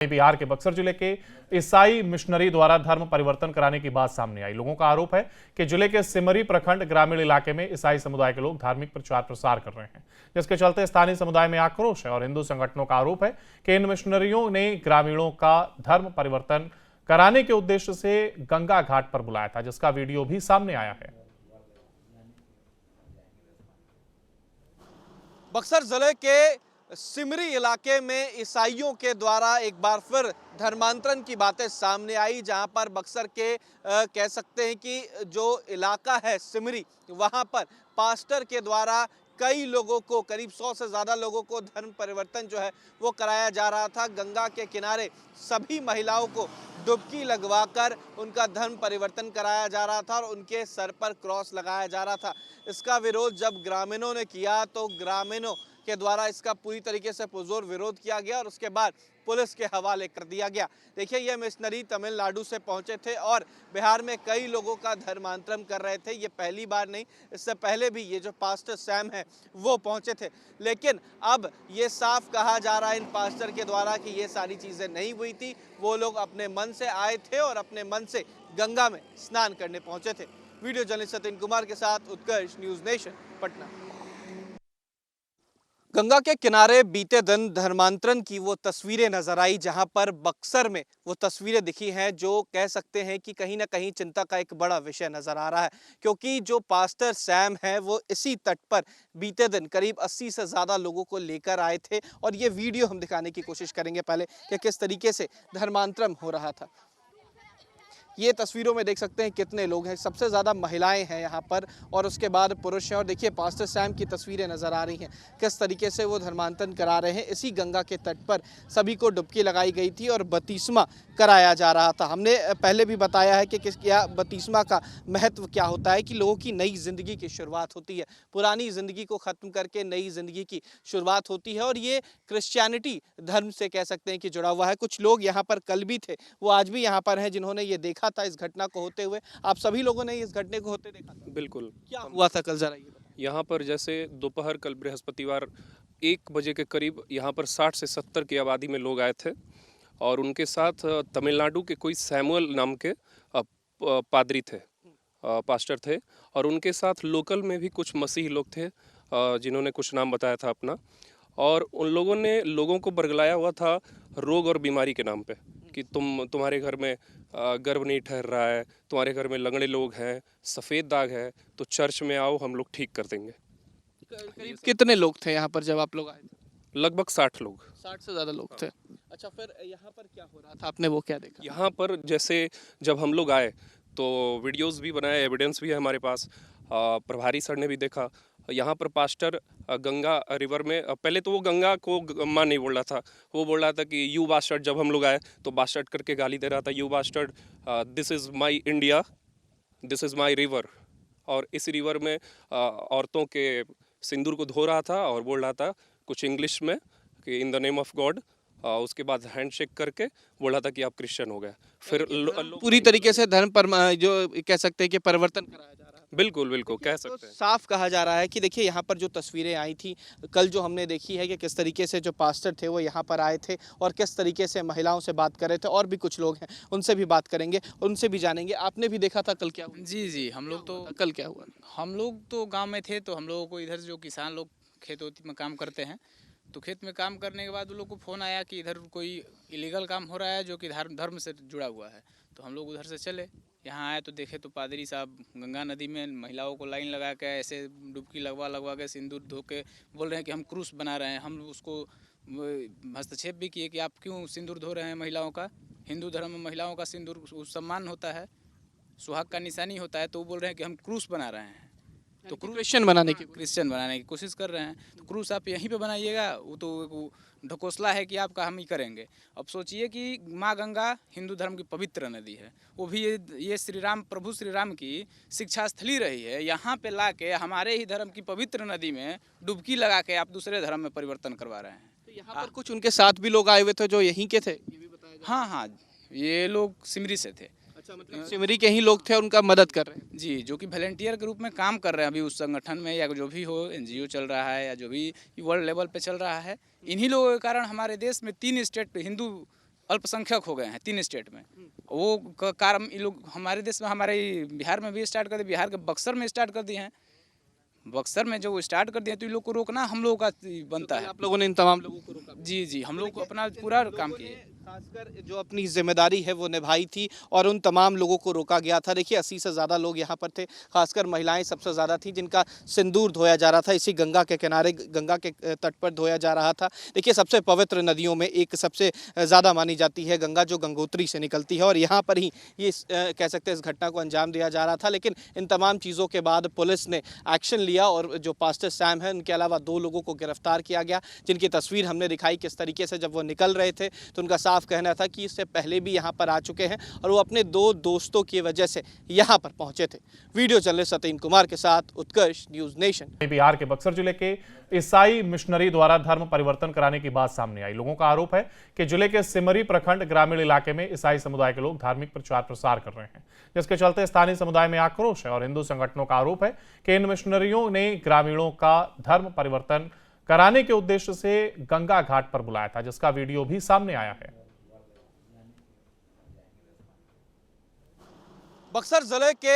बिहार के बक्सर जिले के ईसाई मिशनरी द्वारा धर्म परिवर्तन कराने की बात सामने आई। लोगों का आरोप है कि जिले के सिमरी प्रखंड ग्रामीण इलाके में ईसाई समुदाय के लोग धार्मिक प्रचार प्रसार कर रहे हैं, जिसके चलते स्थानीय समुदाय में आक्रोश है और हिंदू संगठनों का आरोप है कि इन मिशनरियों ने ग्रामीणों का धर्म परिवर्तन कराने के उद्देश्य से गंगा घाट पर बुलाया था, जिसका वीडियो भी सामने आया है। बक्सर जिले के सिमरी इलाके में ईसाइयों के द्वारा एक बार फिर धर्मांतरण की बातें सामने आई, जहां पर बक्सर के कह सकते हैं कि जो इलाका है सिमरी, वहां पर पास्टर के द्वारा कई लोगों को, करीब 100 से ज़्यादा लोगों को धर्म परिवर्तन जो है वो कराया जा रहा था। गंगा के किनारे सभी महिलाओं को डुबकी लगवाकर उनका धर्म परिवर्तन कराया जा रहा था और उनके सर पर क्रॉस लगाया जा रहा था। इसका विरोध जब ग्रामीणों ने किया तो ग्रामीणों के द्वारा इसका पूरी तरीके से पुरजोर विरोध किया गया और उसके बाद पुलिस के हवाले कर दिया गया। देखिए, ये मिशनरी तमिलनाडु से पहुंचे थे और बिहार में कई लोगों का धर्मांतरण कर रहे थे। ये पहली बार नहीं, इससे पहले भी ये जो पास्टर सैम है वो पहुंचे थे। लेकिन अब ये साफ कहा जा रहा है इन पास्टर के द्वारा कि ये सारी चीज़ें नहीं हुई थी। वो लोग अपने मन से आए थे और अपने मन से गंगा में स्नान करने पहुंचे थे। वीडियो जर्नलिस्ट सतीन कुमार के साथ उत्कर्ष, न्यूज़ नेशन, पटना। गंगा के किनारे बीते दिन धर्मांतरण की वो तस्वीरें नजर आई, जहां पर बक्सर में वो तस्वीरें दिखी हैं जो कह सकते हैं कि कहीं ना कहीं चिंता का एक बड़ा विषय नजर आ रहा है, क्योंकि जो पास्टर सैम है वो इसी तट पर बीते दिन करीब 80 से ज़्यादा लोगों को लेकर आए थे और ये वीडियो हम दिखाने की कोशिश करेंगे पहले कि किस तरीके से धर्मांतरण हो रहा था। ये तस्वीरों में देख सकते हैं कितने लोग हैं, सबसे ज़्यादा महिलाएं हैं यहाँ पर और उसके बाद पुरुष हैं। और देखिए, पास्टर सैम की तस्वीरें नज़र आ रही हैं किस तरीके से वो धर्मांतरण करा रहे हैं। इसी गंगा के तट पर सभी को डुबकी लगाई गई थी और बपतिस्मा कराया जा रहा था। हमने पहले भी बताया है कि क्या बपतिस्मा का महत्व क्या होता है, कि लोगों की नई ज़िंदगी की शुरुआत होती है, पुरानी ज़िंदगी को ख़त्म करके नई ज़िंदगी की शुरुआत होती है और ये क्रिश्चियनिटी धर्म से कह सकते हैं कि जुड़ा हुआ है। कुछ लोग यहाँ पर कल भी थे, वो आज भी यहाँ पर हैं, जिन्होंने ये देखा था इस घटना को होते हुए। आप सभी लोगों ने इस घटने को होते देखा था? बिल्कुल। क्या हुआ था कल, जरा ये बताइए। यहाँ पर जैसे दोपहर कल बृहस्पतिवार 1 बजे के करीब यहाँ पर 60 से 70 की आबादी में लोग आए थे और उनके साथ तमिलनाडु के कोई सैमुअल नाम के पादरी थे, पास्टर थे और उनके साथ लोकल में भी कुछ मसीही लोग थे जिन्होंने कुछ नाम बताया था अपना, और उन लोगों ने लोगों को बरगलाया हुआ था रोग और बीमारी के नाम पे कि तुम्हारे घर में गर्भ नहीं ठहर रहा है, तुम्हारे घर में लंगड़े लोग हैं, सफ़ेद दाग है, तो चर्च में आओ, हम लोग ठीक कर देंगे। करीब कितने लोग थे यहाँ पर जब आप लोग आए थे? लगभग 60 लोग। 60 से ज़्यादा लोग थे। अच्छा, फिर यहाँ पर क्या हो रहा था, आपने वो क्या देखा? यहाँ पर जैसे जब हम लोग आए तो वीडियोस भी बनाए, एविडेंस भी है हमारे पास। प्रभारी सर ने भी देखा। यहाँ पर पास्टर गंगा रिवर में पहले तो वो गंगा को माँ नहीं बोल रहा था, वो बोल रहा था कि यू बास्टर्ड। जब हम लोग आए तो बास्टर्ड करके गाली दे रहा था, you bastard, this is my India, this is my river. और इस रिवर में औरतों के सिंदूर को धो रहा था और बोल रहा था कुछ इंग्लिश में कि in the name of God. उसके बाद हैंडशेक करके बोला था कि आप क्रिश्चियन हो गए। फिर पूरी तरीके से धर्म पर जो कह सकते हैं कि परिवर्तन कराया जा रहा है। बिल्कुल बिल्कुल कह तो सकते हैं। साफ कहा जा रहा है कि देखिए, यहाँ पर जो तस्वीरें आई थी कल, जो हमने देखी है कि किस तरीके से जो पास्टर थे वो यहाँ पर आए थे और किस तरीके से महिलाओं से बात कर रहे थे। और भी कुछ लोग हैं, उनसे भी बात करेंगे, उनसे भी जानेंगे। आपने भी देखा था कल क्या हुआ? जी, हम लोग तो कल क्या हुआ? हम लोग तो गांव में थे, तो हम लोगों को इधर जो किसान लोग खेत में काम करते हैं, तो खेत में काम करने के बाद उन लोग को फ़ोन आया कि इधर कोई इलीगल काम हो रहा है जो कि धर्म से जुड़ा हुआ है। तो हम लोग उधर से चले, यहाँ आए तो देखे तो पादरी साहब गंगा नदी में महिलाओं को लाइन लगा के ऐसे डुबकी लगवा के सिंदूर धो के बोल रहे हैं कि हम क्रूस बना रहे हैं। हम उसको हस्तक्षेप भी किए कि आप क्यों सिंदूर धो रहे हैं महिलाओं का? हिंदू धर्म में महिलाओं का सिंदूर सम्मान होता है, सुहाग का निशानी होता है। तो वो बोल रहे हैं कि हम क्रूस बना रहे हैं, तो क्रिश्चियन बनाने की कोशिश कर रहे हैं। तो क्रूस आप यहीं पे बनाइएगा, वो तो ढकोसला है कि आपका हम ही करेंगे। अब सोचिए कि माँ गंगा हिंदू धर्म की पवित्र नदी है, वो भी ये प्रभु श्री राम की शिक्षा स्थली रही है। यहाँ पे ला के हमारे ही धर्म की पवित्र नदी में डुबकी लगा के आप दूसरे धर्म में परिवर्तन करवा रहे हैं। तो यहाँ पर कुछ उनके साथ भी लोग आए हुए थे जो यहीं के थे? ये भी बताया। हाँ, ये लोग सिमरी से थे। अच्छा, मतलब सिमरी के ही लोग थे और उनका मदद कर रहे हैं? जी, जो कि वॉलंटियर के रूप में काम कर रहे हैं अभी उस संगठन में, या जो भी हो, एनजीओ चल रहा है या जो भी वर्ल्ड लेवल पे चल रहा है। इन्हीं लोगों के कारण हमारे देश में 3 स्टेट पे हिंदू अल्पसंख्यक हो गए हैं 3 स्टेट में। वो कार्य ये लोग हमारे देश में, हमारे बिहार में भी स्टार्ट कर दिए, बिहार के बक्सर में स्टार्ट कर दिए हैं। बक्सर में जो स्टार्ट कर दिए तो इन लोग को रोकना हम लोगों का बनता है। आप लोगों ने इन तमाम लोगों को रोका? जी जी, हम लोग को अपना पूरा काम किए। खासकर जो अपनी जिम्मेदारी है वो निभाई थी और उन तमाम लोगों को रोका गया था। देखिए 80 से ज़्यादा लोग यहाँ पर थे, खासकर महिलाएं सबसे ज़्यादा थी जिनका सिंदूर धोया जा रहा था। इसी गंगा के किनारे, गंगा के तट पर धोया जा रहा था। देखिए सबसे पवित्र नदियों में एक सबसे ज़्यादा मानी जाती है गंगा, जो गंगोत्री से निकलती है, और यहाँ पर ही ये कह सकते हैं इस घटना को अंजाम दिया जा रहा था। लेकिन इन तमाम चीज़ों के बाद पुलिस ने एक्शन लिया और जो पास्टर सैम है उनके अलावा 2 लोगों को गिरफ्तार किया गया, जिनकी तस्वीर हमने दिखाई किस तरीके से जब वो निकल रहे थे तो उनका साफ कहना था कि इससे पहले भी यहाँ पर आ चुके हैं और वो अपने 2 दोस्तों की वजह से यहाँ पर पहुंचे थे। वीडियो जर्नलिस्ट सतीन कुमार के साथ उत्कर्ष, न्यूज़ नेशन। बिहार के बक्सर जिले के ईसाई मिशनरी द्वारा धर्म परिवर्तन कराने की बात सामने आई। लोगों का आरोप है कि जिले के सिमरी प्रखंड ग्रामीण इलाके में ईसाई समुदाय के लोग धार्मिक प्रचार प्रसार कर रहे हैं, जिसके चलते स्थानीय समुदाय में आक्रोश है और हिंदू संगठनों का आरोप है कि इन मिशनरियों ने ग्रामीणों का धर्म परिवर्तन कराने के उद्देश्य से गंगा घाट पर बुलाया था, जिसका वीडियो भी सामने आया है। बक्सर जिले के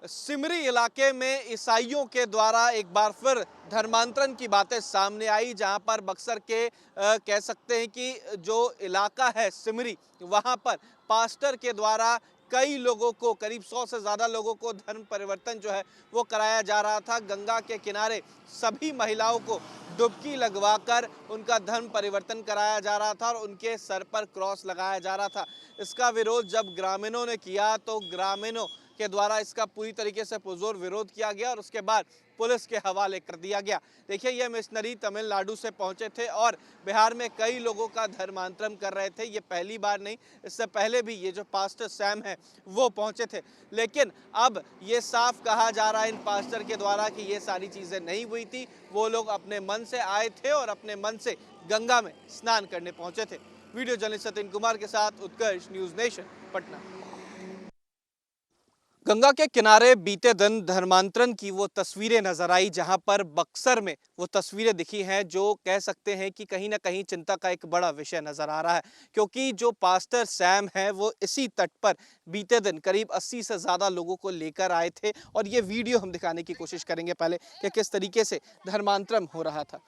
सिमरी इलाके में ईसाइयों के द्वारा एक बार फिर धर्मांतरण की बातें सामने आई, जहां पर बक्सर के कह सकते हैं कि जो इलाका है सिमरी, वहां पर पास्टर के द्वारा कई लोगों को, करीब 100 से ज़्यादा लोगों को धर्म परिवर्तन जो है वो कराया जा रहा था। गंगा के किनारे सभी महिलाओं को डुबकी लगवाकर उनका धर्म परिवर्तन कराया जा रहा था और उनके सर पर क्रॉस लगाया जा रहा था। इसका विरोध जब ग्रामीणों ने किया तो ग्रामीणों के द्वारा इसका पूरी तरीके से पुरजोर विरोध किया गया और उसके बाद पुलिस के हवाले कर दिया गया। देखिए ये मिशनरी तमिलनाडु से पहुंचे थे और बिहार में कई लोगों का धर्मांतरण कर रहे थे। ये पहली बार नहीं, इससे पहले भी ये जो पास्टर सैम है वो पहुंचे थे। लेकिन अब ये साफ कहा जा रहा है इन पास्टर के द्वारा कि ये सारी चीज़ें नहीं हुई थी। वो लोग अपने मन से आए थे और अपने मन से गंगा में स्नान करने पहुंचे थे। वीडियो जर्नलिस्ट सतीन कुमार के साथ उत्कर्ष, न्यूज़ नेशन, पटना। गंगा के किनारे बीते दिन धर्मांतरण की वो तस्वीरें नजर आई, जहां पर बक्सर में वो तस्वीरें दिखी हैं जो कह सकते हैं कि कहीं ना कहीं चिंता का एक बड़ा विषय नजर आ रहा है, क्योंकि जो पास्टर सैम है वो इसी तट पर बीते दिन करीब 80 से ज़्यादा लोगों को लेकर आए थे और ये वीडियो हम दिखाने की कोशिश करेंगे पहले कि किस तरीके से धर्मांतरण हो रहा था।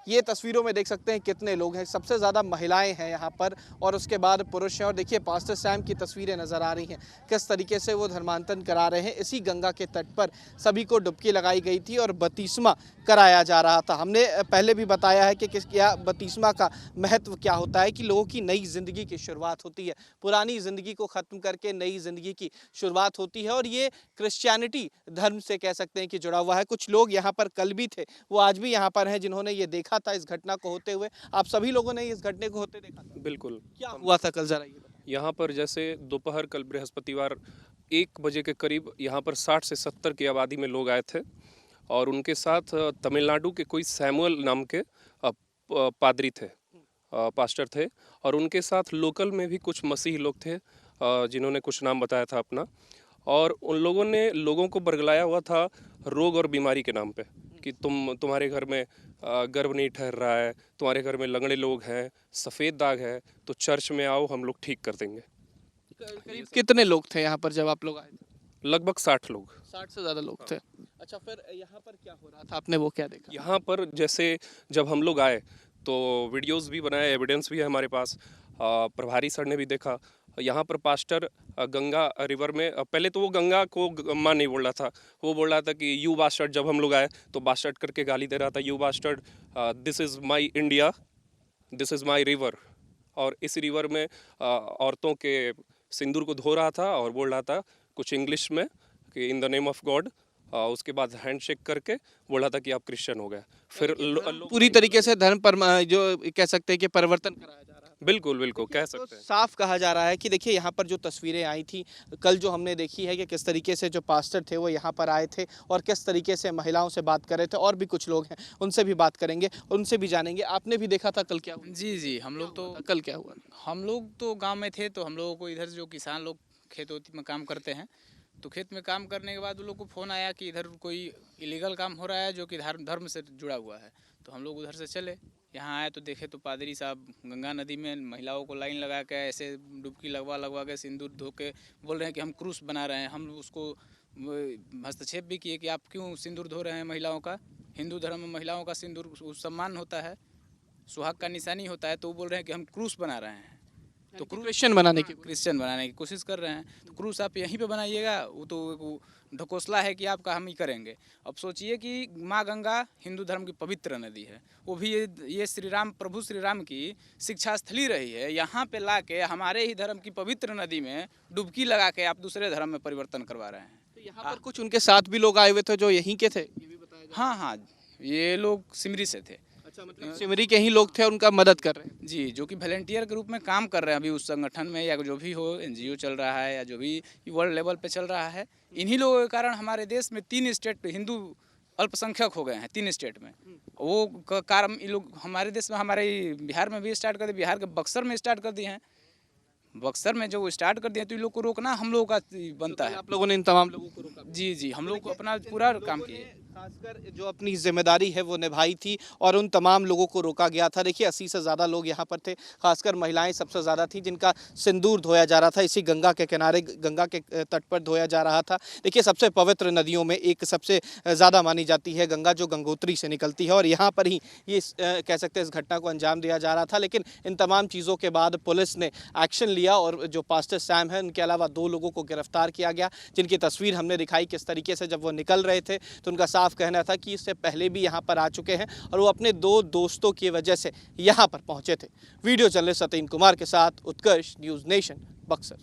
ये तस्वीरों में देख सकते हैं कितने लोग हैं, सबसे ज़्यादा महिलाएं हैं यहाँ पर और उसके बाद पुरुष हैं। और देखिए पास्टर सैम की तस्वीरें नज़र आ रही हैं किस तरीके से वो धर्मांतरण करा रहे हैं। इसी गंगा के तट पर सभी को डुबकी लगाई गई थी और बपतिस्मा कराया जा रहा था। हमने पहले भी बताया है कि क्या बपतिस्मा का महत्व क्या होता है, कि लोगों की नई ज़िंदगी की शुरुआत होती है, पुरानी ज़िंदगी को ख़त्म करके नई ज़िंदगी की शुरुआत होती है और ये क्रिश्चियनिटी धर्म से कह सकते हैं कि जुड़ा हुआ है। कुछ लोग यहाँ पर कल भी थे, वो आज भी यहाँ पर हैं, जिन्होंने ये देखा था इस घटना को होते हुए। आप सभी लोगों ने इस घटने को होते देखा था? बिल्कुल। क्या हुआ था कल, जरा ये बताइए। यहाँ पर जैसे दोपहर कल बृहस्पतिवार 1 बजे के करीब यहाँ पर 60 से 70 की आबादी में लोग आए थे और उनके साथ तमिलनाडु के कोई सैमुअल नाम के पादरी थे, पास्टर थे, और उनके साथ लोकल में भी कुछ मसीही लोग थे जिन्होंने कुछ नाम बताया था अपना, और उन लोगों ने लोगों को बरगलाया हुआ था रोग और बीमारी के नाम पे कि तुम्हारे घर में गर्भ नहीं ठहर रहा है, तुम्हारे घर में लंगड़े लोग हैं, सफ़ेद दाग है, तो चर्च में आओ, हम लोग ठीक कर देंगे। करीब कितने लोग थे यहाँ पर जब आप लोग आए थे? लगभग 60 लोग। 60 से ज़्यादा लोग थे। अच्छा, फिर यहाँ पर क्या हो रहा था, आपने वो क्या देखा? यहाँ पर जैसे जब हम लोग आए तो वीडियोस भी बनाए, एविडेंस भी है हमारे पास। प्रभारी सर ने भी देखा। यहाँ पर पास्टर गंगा रिवर में, पहले तो वो गंगा को माँ नहीं बोल रहा था, वो बोल रहा था कि यू बास्टर्ड। जब हम लोग आए तो बास्टर्ड करके गाली दे रहा था, you bastard, this is my India, this is my river. और इस रिवर में औरतों के सिंदूर को धो रहा था और बोल रहा था कुछ इंग्लिश में कि in the name of God. उसके बाद हैंडशेक करके बोला था कि आप क्रिश्चियन हो गए। फिर पूरी तरीके से धर्म पर जो कह सकते हैं कि परिवर्तन कराया जा रहा है। बिल्कुल बिल्कुल कह तो सकते हैं। साफ कहा जा रहा है कि देखिए यहाँ पर जो तस्वीरें आई थी कल, जो हमने देखी है कि किस तरीके से जो पास्टर थे वो यहाँ पर आए थे और किस तरीके से महिलाओं से बात कर रहे थे, और भी कुछ लोग हैं उनसे भी बात करेंगे, उनसे भी जानेंगे। आपने भी देखा था कल क्या हुआ? जी जी, हम लोग तो कल क्या हुआ? हम लोग तो गांव में थे, तो हम लोगों को इधर जो किसान लोग खेती में काम करते हैं, तो खेत में काम करने के बाद उन लोग को फ़ोन आया कि इधर कोई इलीगल काम हो रहा है जो कि धर्म से जुड़ा हुआ है, तो हम लोग उधर से चले। यहाँ आए तो देखे तो पादरी साहब गंगा नदी में महिलाओं को लाइन लगा के ऐसे डुबकी लगवा के सिंदूर धो के बोल रहे हैं कि हम क्रूस बना रहे हैं। हम उसको हस्तक्षेप भी किए कि आप क्यों सिंदूर धो रहे हैं महिलाओं का। हिंदू धर्म में महिलाओं का सिंदूर सम्मान होता है, सुहाग का निशानी होता है, तो वो बोल रहे हैं कि हम क्रूस बना रहे हैं। तो क्रिश्चियन बनाने की क्रिश्चियन बनाने की कोशिश कर रहे हैं। तो क्रूस आप यहीं पे बनाइएगा, वो तो ढकोसला है कि आपका हम ही करेंगे। अब सोचिए कि माँ गंगा हिंदू धर्म की पवित्र नदी है, वो भी ये श्री राम प्रभु श्री राम की शिक्षा स्थली रही है। यहाँ पे ला के हमारे ही धर्म की पवित्र नदी में डुबकी लगा के आप दूसरे धर्म में परिवर्तन करवा रहे हैं। तो यहाँ पर कुछ उनके साथ भी लोग आए हुए थे जो यहीं के थे। हाँ हाँ, ये लोग सिमरी से थे। अच्छा, मतलब सिमरी के ही लोग थे और उनका मदद कर रहे हैं। जी, जो कि वॉलंटियर के रूप में काम कर रहे हैं अभी उस संगठन में, या जो भी हो एनजीओ चल रहा है या जो भी वर्ल्ड लेवल पे चल रहा है। इन्हीं लोगों के कारण हमारे देश में 3 स्टेट पे हिंदू अल्पसंख्यक हो गए हैं, 3 स्टेट में। वो कार्य ये लोग हमारे देश में, हमारे बिहार में भी स्टार्ट कर दिए, बिहार के बक्सर में स्टार्ट कर दिए हैं। बक्सर में जो स्टार्ट कर दिए तो इन लोग को रोकना हम लोगों का बनता है। आप लोगों ने इन तमाम लोगों को रोका। जी जी, हम लोग को अपना पूरा काम किए। खासकर जो अपनी जिम्मेदारी है वो निभाई थी और उन तमाम लोगों को रोका गया था। देखिए 80 से ज़्यादा लोग यहाँ पर थे, खासकर महिलाएं सबसे ज़्यादा थी जिनका सिंदूर धोया जा रहा था। इसी गंगा के किनारे, गंगा के तट पर धोया जा रहा था। देखिए सबसे पवित्र नदियों में एक सबसे ज़्यादा मानी जाती है गंगा, जो गंगोत्री से निकलती है, और यहाँ पर ही ये कह सकते हैं इस घटना को अंजाम दिया जा रहा था। लेकिन इन तमाम चीज़ों के बाद पुलिस ने एक्शन लिया और जो पास्टर सैम है उनके अलावा 2 लोगों को गिरफ्तार किया गया, जिनकी तस्वीर हमने दिखाई किस तरीके से जब वो निकल रहे थे तो उनका साफ कहना था कि इससे पहले भी यहाँ पर आ चुके हैं और वो अपने 2 दोस्तों की वजह से यहाँ पर पहुँचे थे। वीडियो जर्नलिस्ट सतीन कुमार के साथ उत्कर्ष, न्यूज़ नेशन, बक्सर।